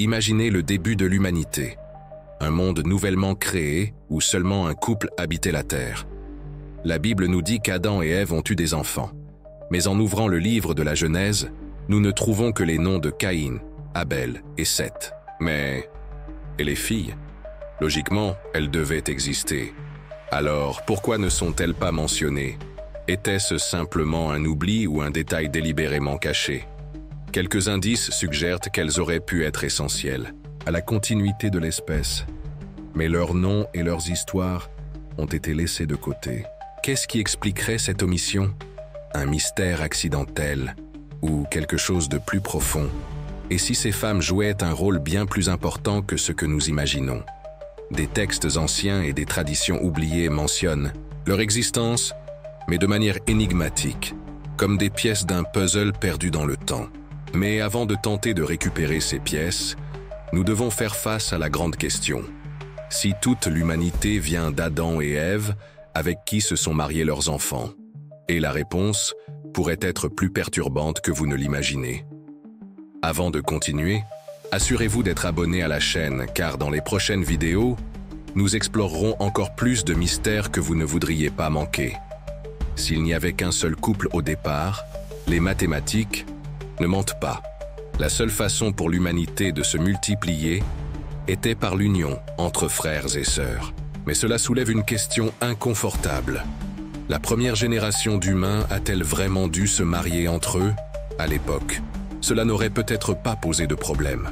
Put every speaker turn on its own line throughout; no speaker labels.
Imaginez le début de l'humanité, un monde nouvellement créé où seulement un couple habitait la terre. La Bible nous dit qu'Adam et Ève ont eu des enfants, mais en ouvrant le livre de la Genèse, nous ne trouvons que les noms de Caïn, Abel et Seth. Mais, et les filles? Logiquement, elles devaient exister. Alors, pourquoi ne sont-elles pas mentionnées? Était-ce simplement un oubli ou un détail délibérément caché? Quelques indices suggèrent qu'elles auraient pu être essentielles à la continuité de l'espèce. Mais leurs noms et leurs histoires ont été laissés de côté. Qu'est-ce qui expliquerait cette omission? Un mystère accidentel ou quelque chose de plus profond? Et si ces femmes jouaient un rôle bien plus important que ce que nous imaginons? Des textes anciens et des traditions oubliées mentionnent leur existence, mais de manière énigmatique, comme des pièces d'un puzzle perdu dans le temps. Mais avant de tenter de récupérer ces pièces, nous devons faire face à la grande question. Si toute l'humanité vient d'Adam et Ève, avec qui se sont mariés leurs enfants? Et la réponse pourrait être plus perturbante que vous ne l'imaginez. Avant de continuer, assurez-vous d'être abonné à la chaîne, car dans les prochaines vidéos, nous explorerons encore plus de mystères que vous ne voudriez pas manquer. S'il n'y avait qu'un seul couple au départ, les mathématiques ne mentent pas. La seule façon pour l'humanité de se multiplier était par l'union entre frères et sœurs. Mais cela soulève une question inconfortable. La première génération d'humains a-t-elle vraiment dû se marier entre eux à l'époque? Cela n'aurait peut-être pas posé de problème.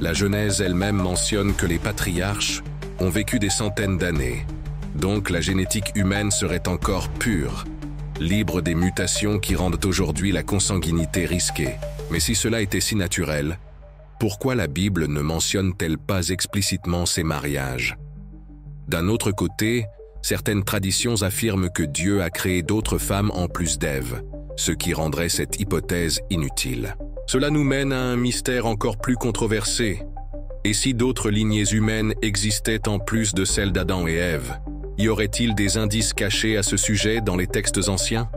La Genèse elle-même mentionne que les patriarches ont vécu des centaines d'années. Donc la génétique humaine serait encore pure, libre des mutations qui rendent aujourd'hui la consanguinité risquée. Mais si cela était si naturel, pourquoi la Bible ne mentionne-t-elle pas explicitement ces mariages? D'un autre côté, certaines traditions affirment que Dieu a créé d'autres femmes en plus d'Ève, ce qui rendrait cette hypothèse inutile. Cela nous mène à un mystère encore plus controversé. Et si d'autres lignées humaines existaient en plus de celles d'Adam et Ève, y aurait-il des indices cachés à ce sujet dans les textes anciens?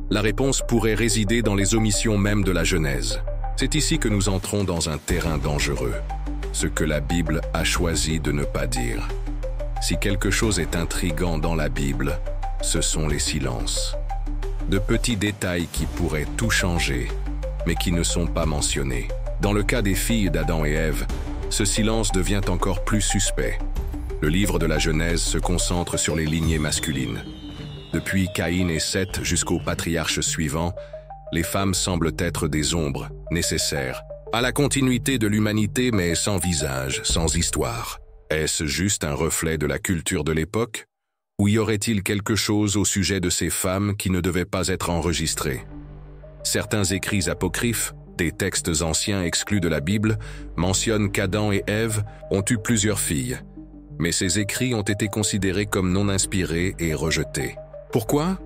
La réponse pourrait résider dans les omissions même de la Genèse. C'est ici que nous entrons dans un terrain dangereux, ce que la Bible a choisi de ne pas dire. Si quelque chose est intriguant dans la Bible, ce sont les silences. De petits détails qui pourraient tout changer, mais qui ne sont pas mentionnés. Dans le cas des filles d'Adam et Ève, ce silence devient encore plus suspect. Le livre de la Genèse se concentre sur les lignées masculines. Depuis Caïn et Seth jusqu'au patriarche suivant, les femmes semblent être des ombres nécessaires à la continuité de l'humanité, mais sans visage, sans histoire. Est-ce juste un reflet de la culture de l'époque? Ou y aurait-il quelque chose au sujet de ces femmes qui ne devait pas être enregistré? Certains écrits apocryphes, des textes anciens exclus de la Bible, mentionnent qu'Adam et Ève ont eu plusieurs filles, mais ces écrits ont été considérés comme non inspirés et rejetés. Pourquoi?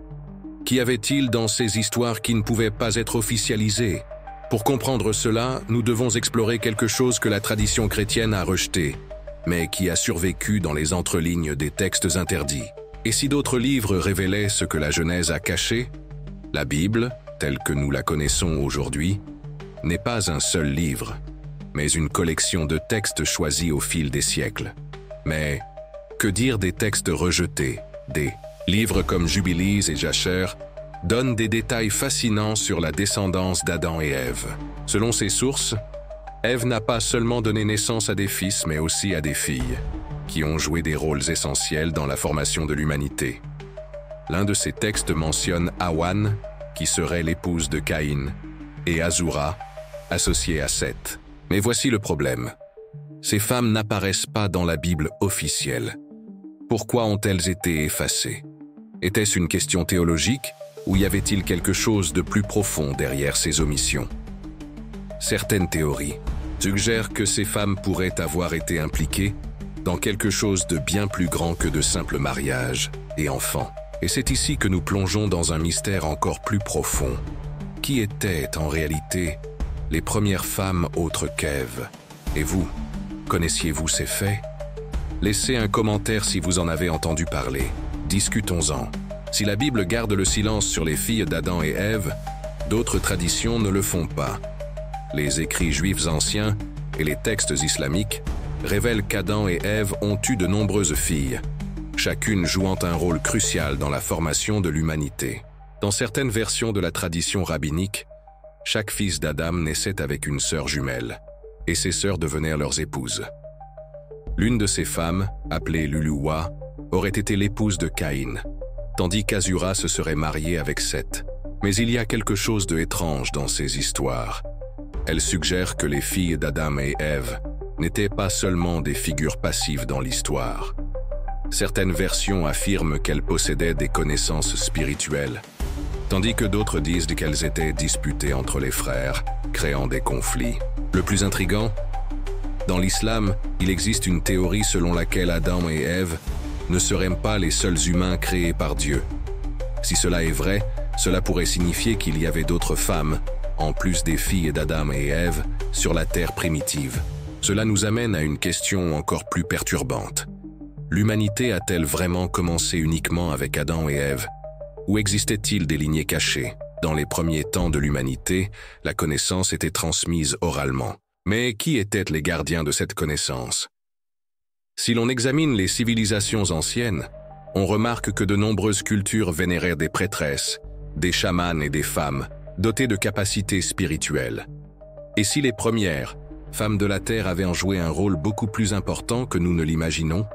Qu'y avait-il dans ces histoires qui ne pouvaient pas être officialisées? Pour comprendre cela, nous devons explorer quelque chose que la tradition chrétienne a rejeté, mais qui a survécu dans les entrelignes des textes interdits. Et si d'autres livres révélaient ce que la Genèse a caché? La Bible, telle que nous la connaissons aujourd'hui, n'est pas un seul livre, mais une collection de textes choisis au fil des siècles. Mais que dire des textes rejetés? Des livres comme Jubilees et Jasher donnent des détails fascinants sur la descendance d'Adam et Ève. Selon ces sources, Ève n'a pas seulement donné naissance à des fils, mais aussi à des filles, qui ont joué des rôles essentiels dans la formation de l'humanité. L'un de ces textes mentionne Hawan, qui serait l'épouse de Caïn, et Azura, associée à Seth. Mais voici le problème. Ces femmes n'apparaissent pas dans la Bible officielle. Pourquoi ont-elles été effacées? Était-ce une question théologique, ou y avait-il quelque chose de plus profond derrière ces omissions? Certaines théories suggèrent que ces femmes pourraient avoir été impliquées dans quelque chose de bien plus grand que de simples mariages et enfants. Et c'est ici que nous plongeons dans un mystère encore plus profond. Qui étaient en réalité les premières femmes autres qu'Ève? Et vous, connaissiez-vous ces faits? Laissez un commentaire si vous en avez entendu parler. Discutons-en. Si la Bible garde le silence sur les filles d'Adam et Ève, d'autres traditions ne le font pas. Les écrits juifs anciens et les textes islamiques révèlent qu'Adam et Ève ont eu de nombreuses filles, chacune jouant un rôle crucial dans la formation de l'humanité. Dans certaines versions de la tradition rabbinique, chaque fils d'Adam naissait avec une sœur jumelle, et ces sœurs devenaient leurs épouses. L'une de ces femmes, appelée Luluwa, aurait été l'épouse de Caïn, tandis qu'Azura se serait mariée avec Seth. Mais il y a quelque chose d'étrange dans ces histoires. Elles suggèrent que les filles d'Adam et Ève n'étaient pas seulement des figures passives dans l'histoire. Certaines versions affirment qu'elles possédaient des connaissances spirituelles, tandis que d'autres disent qu'elles étaient disputées entre les frères, créant des conflits. Le plus intriguant, dans l'islam, il existe une théorie selon laquelle Adam et Ève ne seraient pas les seuls humains créés par Dieu. Si cela est vrai, cela pourrait signifier qu'il y avait d'autres femmes, en plus des filles d'Adam et Ève, sur la terre primitive. Cela nous amène à une question encore plus perturbante. L'humanité a-t-elle vraiment commencé uniquement avec Adam et Ève? Ou existait-il des lignées cachées? Dans les premiers temps de l'humanité, la connaissance était transmise oralement. Mais qui étaient les gardiens de cette connaissance? Si l'on examine les civilisations anciennes, on remarque que de nombreuses cultures vénérèrent des prêtresses, des chamans et des femmes, dotées de capacités spirituelles. Et si les premières, femmes de la Terre, avaient en joué un rôle beaucoup plus important que nous ne l'imaginons,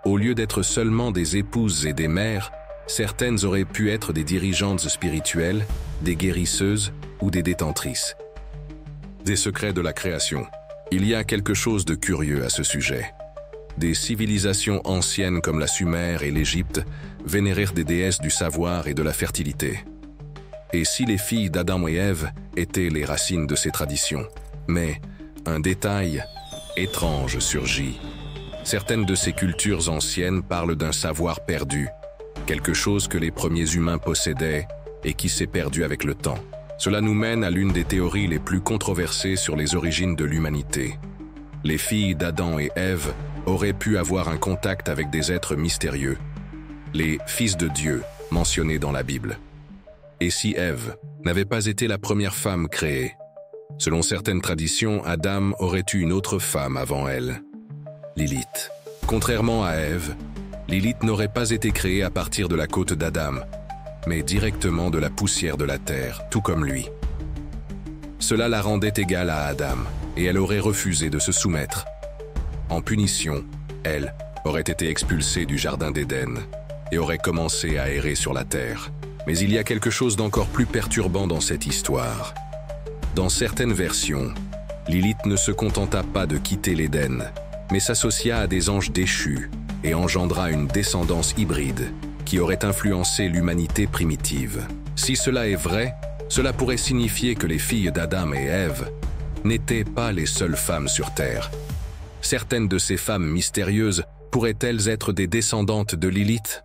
au lieu d'être seulement des épouses et des mères, certaines auraient pu être des dirigeantes spirituelles, des guérisseuses ou des détentrices. Des secrets de la création. Il y a quelque chose de curieux à ce sujet. Des civilisations anciennes comme la Sumer et l'Égypte vénérèrent des déesses du savoir et de la fertilité. Et si les filles d'Adam et Ève étaient les racines de ces traditions? Mais un détail étrange surgit. Certaines de ces cultures anciennes parlent d'un savoir perdu, quelque chose que les premiers humains possédaient et qui s'est perdu avec le temps. Cela nous mène à l'une des théories les plus controversées sur les origines de l'humanité. Les filles d'Adam et Ève auraient pu avoir un contact avec des êtres mystérieux, les fils de Dieu mentionnés dans la Bible. Et si Ève n'avait pas été la première femme créée? Selon certaines traditions, Adam aurait eu une autre femme avant elle, Lilith. Contrairement à Ève, Lilith n'aurait pas été créée à partir de la côte d'Adam, mais directement de la poussière de la terre, tout comme lui. Cela la rendait égale à Adam, et elle aurait refusé de se soumettre. En punition, elle aurait été expulsée du jardin d'Éden et aurait commencé à errer sur la terre. Mais il y a quelque chose d'encore plus perturbant dans cette histoire. Dans certaines versions, Lilith ne se contenta pas de quitter l'Éden, mais s'associa à des anges déchus et engendra une descendance hybride qui aurait influencé l'humanité primitive. Si cela est vrai, cela pourrait signifier que les filles d'Adam et Ève n'étaient pas les seules femmes sur Terre. Certaines de ces femmes mystérieuses pourraient-elles être des descendantes de Lilith?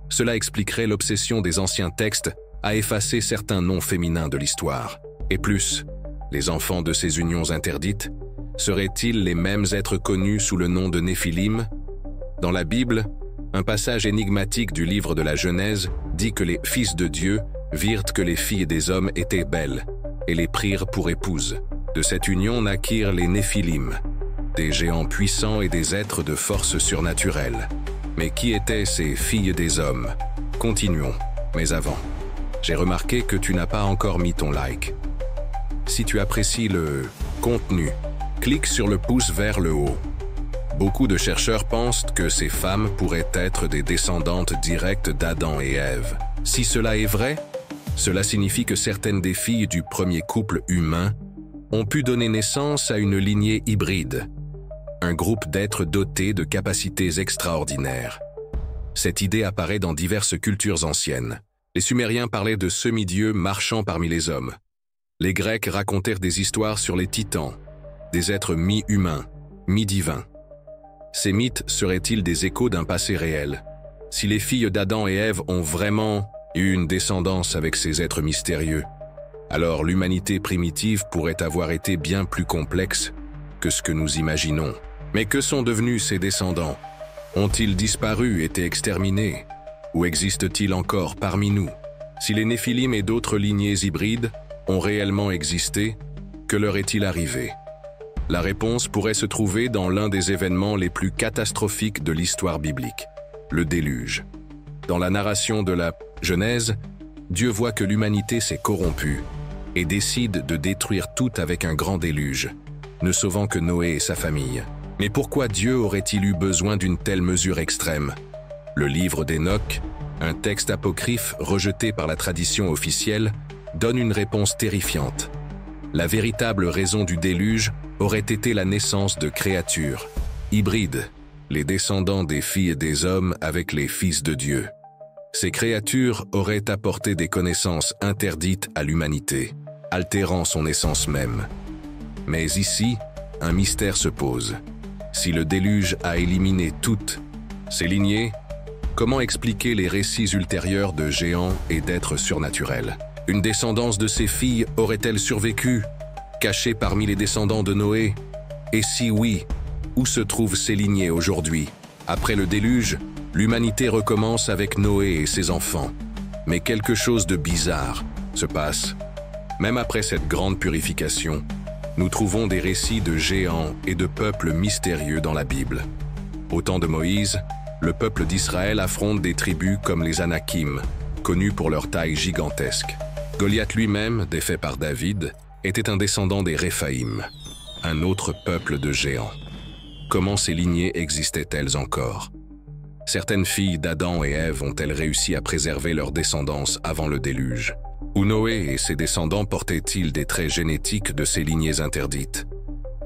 Cela expliquerait l'obsession des anciens textes à effacer certains noms féminins de l'histoire. Et plus, les enfants de ces unions interdites seraient-ils les mêmes êtres connus sous le nom de Néphilim? Dans la Bible, un passage énigmatique du livre de la Genèse dit que les fils de Dieu virent que les filles des hommes étaient belles et les prirent pour épouses. De cette union naquirent les Néphilim, des géants puissants et des êtres de force surnaturelle. Mais qui étaient ces filles des hommes? Continuons, mais avant, j'ai remarqué que tu n'as pas encore mis ton like. Si tu apprécies le contenu, clique sur le pouce vers le haut. Beaucoup de chercheurs pensent que ces femmes pourraient être des descendantes directes d'Adam et Ève. Si cela est vrai, cela signifie que certaines des filles du premier couple humain ont pu donner naissance à une lignée hybride, un groupe d'êtres dotés de capacités extraordinaires. Cette idée apparaît dans diverses cultures anciennes. Les Sumériens parlaient de semi-dieux marchant parmi les hommes. Les Grecs racontèrent des histoires sur les titans, des êtres mi-humains, mi-divins. Ces mythes seraient-ils des échos d'un passé réel? Si les filles d'Adam et Ève ont vraiment eu une descendance avec ces êtres mystérieux, alors l'humanité primitive pourrait avoir été bien plus complexe que ce que nous imaginons. Mais que sont devenus ces descendants? Ont-ils disparu, été exterminés? Ou existent-ils encore parmi nous? Si les Néphilim et d'autres lignées hybrides ont réellement existé, que leur est-il arrivé? La réponse pourrait se trouver dans l'un des événements les plus catastrophiques de l'histoire biblique, le déluge. Dans la narration de la Genèse, Dieu voit que l'humanité s'est corrompue et décide de détruire tout avec un grand déluge, ne sauvant que Noé et sa famille. Mais pourquoi Dieu aurait-il eu besoin d'une telle mesure extrême? Le livre d'Enoch, un texte apocryphe rejeté par la tradition officielle, donne une réponse terrifiante. La véritable raison du déluge aurait été la naissance de créatures, hybrides, les descendants des filles et des hommes avec les fils de Dieu. Ces créatures auraient apporté des connaissances interdites à l'humanité, altérant son essence même. Mais ici, un mystère se pose. Si le déluge a éliminé toutes ces lignées, comment expliquer les récits ultérieurs de géants et d'êtres surnaturels? Une descendance de ces filles aurait-elle survécu, cachée parmi les descendants de Noé? Et si oui, où se trouvent ces lignées aujourd'hui? Après le déluge, l'humanité recommence avec Noé et ses enfants. Mais quelque chose de bizarre se passe. Même après cette grande purification, nous trouvons des récits de géants et de peuples mystérieux dans la Bible. Au temps de Moïse, le peuple d'Israël affronte des tribus comme les Anakim, connus pour leur taille gigantesque. Goliath lui-même, défait par David, était un descendant des Réphaïm, un autre peuple de géants. Comment ces lignées existaient-elles encore? Certaines filles d'Adam et Ève ont-elles réussi à préserver leur descendance avant le déluge? Ou Noé et ses descendants portaient-ils des traits génétiques de ces lignées interdites?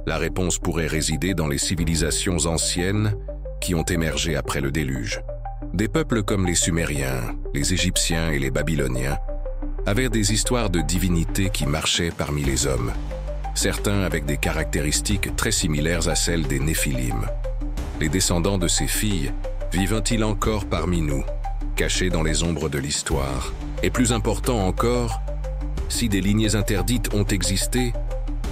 La réponse pourrait résider dans les civilisations anciennes qui ont émergé après le déluge. Des peuples comme les Sumériens, les Égyptiens et les Babyloniens avaient des histoires de divinités qui marchaient parmi les hommes, certains avec des caractéristiques très similaires à celles des Néphilim. Les descendants de ces filles vivent-ils encore parmi nous, cachés dans les ombres de l'histoire? Et plus important encore, si des lignées interdites ont existé,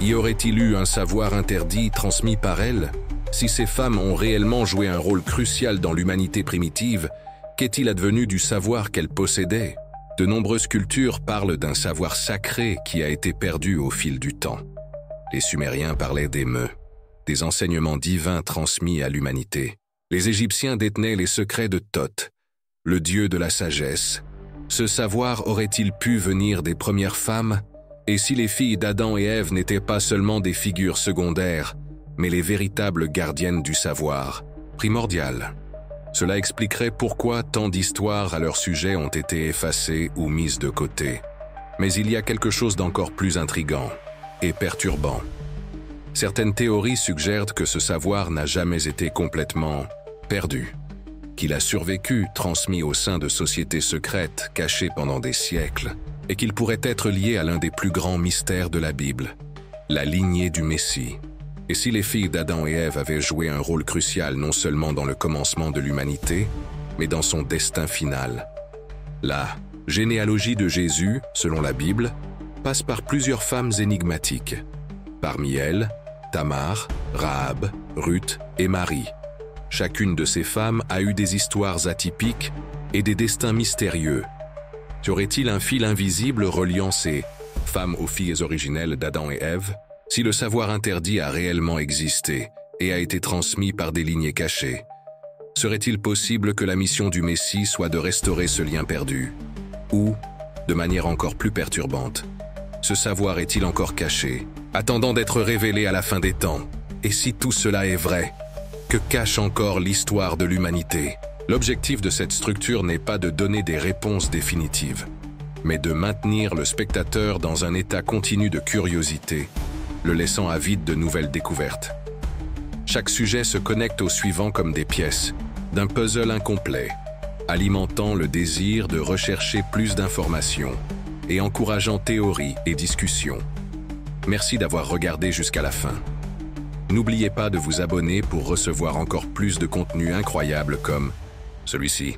y aurait-il eu un savoir interdit transmis par elles? Si ces femmes ont réellement joué un rôle crucial dans l'humanité primitive, qu'est-il advenu du savoir qu'elles possédaient? De nombreuses cultures parlent d'un savoir sacré qui a été perdu au fil du temps. Les Sumériens parlaient des meux, des enseignements divins transmis à l'humanité. Les Égyptiens détenaient les secrets de Thoth, le dieu de la sagesse. Ce savoir aurait-il pu venir des premières femmes? Et si les filles d'Adam et Ève n'étaient pas seulement des figures secondaires, mais les véritables gardiennes du savoir, primordial? Cela expliquerait pourquoi tant d'histoires à leur sujet ont été effacées ou mises de côté. Mais il y a quelque chose d'encore plus intrigant et perturbant. Certaines théories suggèrent que ce savoir n'a jamais été complètement perdu, qu'il a survécu, transmis au sein de sociétés secrètes, cachées pendant des siècles, et qu'il pourrait être lié à l'un des plus grands mystères de la Bible, la lignée du Messie. Et si les filles d'Adam et Ève avaient joué un rôle crucial non seulement dans le commencement de l'humanité, mais dans son destin final? La généalogie de Jésus, selon la Bible, passe par plusieurs femmes énigmatiques. Parmi elles, Tamar, Rahab, Ruth et Marie. Chacune de ces femmes a eu des histoires atypiques et des destins mystérieux. Y aurait-il un fil invisible reliant ces femmes aux filles originelles d'Adam et Ève? Si le savoir interdit a réellement existé et a été transmis par des lignées cachées, serait-il possible que la mission du Messie soit de restaurer ce lien perdu? Ou, de manière encore plus perturbante, ce savoir est-il encore caché, attendant d'être révélé à la fin des temps? Et si tout cela est vrai, que cache encore l'histoire de l'humanité? L'objectif de cette structure n'est pas de donner des réponses définitives, mais de maintenir le spectateur dans un état continu de curiosité, le laissant avide de nouvelles découvertes. Chaque sujet se connecte au suivant comme des pièces d'un puzzle incomplet, alimentant le désir de rechercher plus d'informations et encourageant théories et discussions. Merci d'avoir regardé jusqu'à la fin. N'oubliez pas de vous abonner pour recevoir encore plus de contenu incroyable comme celui-ci.